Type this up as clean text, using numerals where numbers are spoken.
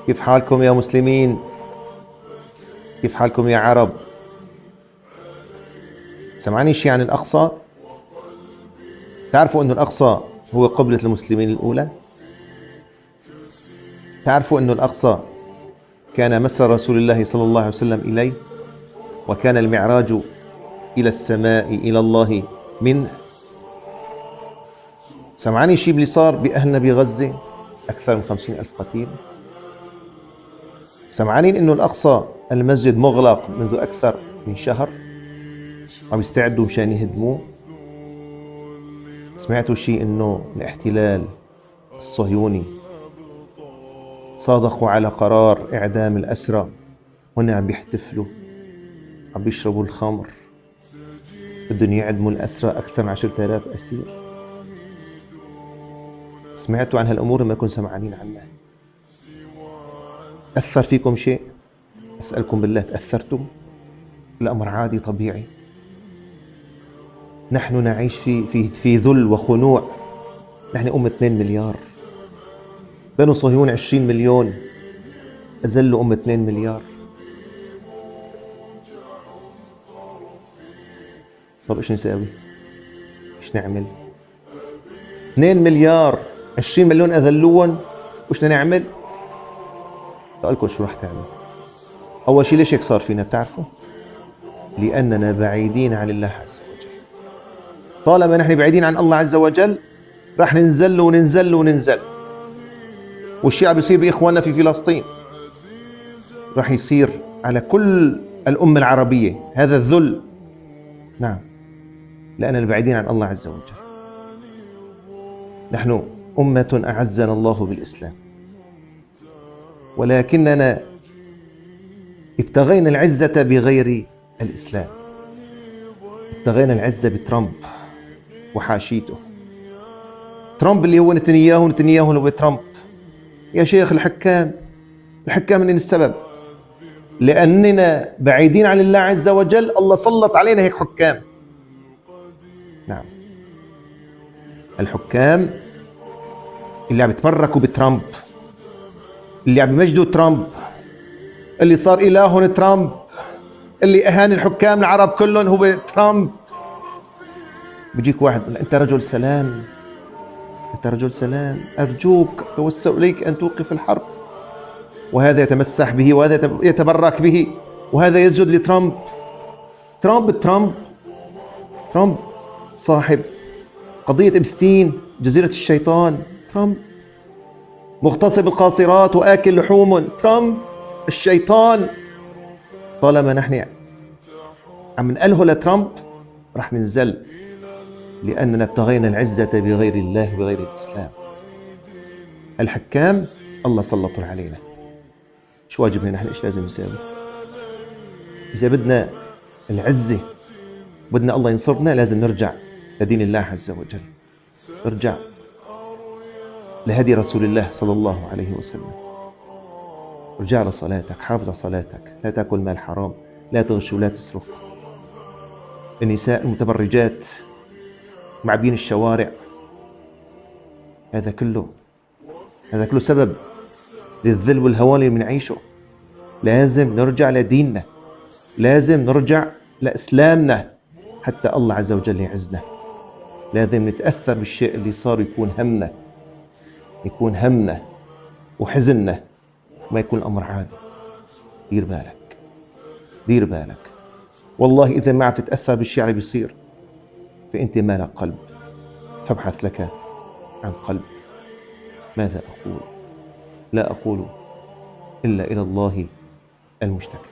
كيف حالكم يا مسلمين؟ كيف حالكم يا عرب؟ سمعاني شيء عن الأقصى؟ تعرفوا أنه الأقصى هو قبلة المسلمين الأولى؟ تعرفوا أنه الأقصى كان مسرى رسول الله صلى الله عليه وسلم إليه، وكان المعراج إلى السماء إلى الله منه. سمعاني شيء باللي صار بأهلنا بغزة؟ أكثر من 50,000 قتيل. سمعانين أنه الأقصى المسجد مغلق منذ أكثر من شهر، عم يستعدوا مشان يهدموه. سمعتوا شيء أنه الاحتلال الصهيوني صادقوا على قرار إعدام الأسرى، هن عم بيحتفلوا، عم بيشربوا الخمر، بدهم يعدموا الأسرى أكثر من 10,000 أسير. سمعتوا عن هالأمور ما كنتم سمعانين عنها؟ أثر فيكم شيء؟ أسألكم بالله، تأثرتم؟ الأمر عادي طبيعي. نحن نعيش في ذل وخنوع. نحن 2 مليار، بنو صهيون 20 مليون، أذلوا 2 مليار. طب إيش نساوي؟ إيش نعمل؟ 2 مليار 20 مليون أذلوهم، وإيش بدنا نعمل؟ بقولكم شو رح تعمل. أول شيء ليش هيك صار فينا بتعرفوا؟ لأننا بعيدين عن الله عز وجل. طالما نحن بعيدين عن الله عز وجل رح ننزل وننزل وننزل. والشيء عم بيصير بإخواننا في فلسطين رح يصير على كل الأمة العربية، هذا الذل. نعم، لأننا بعيدين عن الله عز وجل. نحن أمة أعزنا الله بالإسلام، ولكننا ابتغينا العزة بغير الإسلام. ابتغينا العزة بترامب وحاشيته. ترامب اللي هو نتنياهو، نتنياهو اللي هو ترامب. يا شيخ، الحكام من السبب، لأننا بعيدين عن الله عز وجل. الله سلط علينا هيك حكام. نعم، الحكام اللي عم يتبركوا بترامب، اللي عم يمجدوا ترامب، اللي صار إلههم ترامب، اللي أهان الحكام العرب كلهم هو ترامب. بيجيك واحد، أنت رجل سلام، أنت رجل سلام، أرجوك أتوسل إليك أن توقف الحرب. وهذا يتمسح به، وهذا يتبرك به، وهذا يسجد لترامب. ترامب صاحب قضية إبستين، جزيرة الشيطان. ترامب مغتصب القاصرات وآكل لحوم. ترامب الشيطان. طالما نحن عم نقله لترامب رح ننزل، لأننا ابتغينا العزة بغير الله بغير الإسلام. الحكام الله سلطوا علينا. شو واجبنا نحن؟ إيش لازم نساوي؟ إذا بدنا العزة، بدنا الله ينصرنا، لازم نرجع لدين الله عز وجل، نرجع لهدي رسول الله صلى الله عليه وسلم. ارجع لصلاتك، حافظ على صلاتك، لا تأكل مال حرام، لا تغش ولا تسرق. النساء المتبرجات معبين الشوارع، هذا كله سبب للذل والهوان اللي بنعيشه. لازم نرجع لديننا، لازم نرجع لإسلامنا حتى الله عز وجل يعزنا. لازم نتأثر بالشيء اللي صار، يكون همنا وحزننا، ما يكون الأمر عادي. دير بالك. والله إذا ما عم تتأثر بالشيء اللي بيصير فأنت ما لك قلب، فابحث لك عن قلب. ماذا أقول؟ لا أقول إلا إلى الله المشتكى.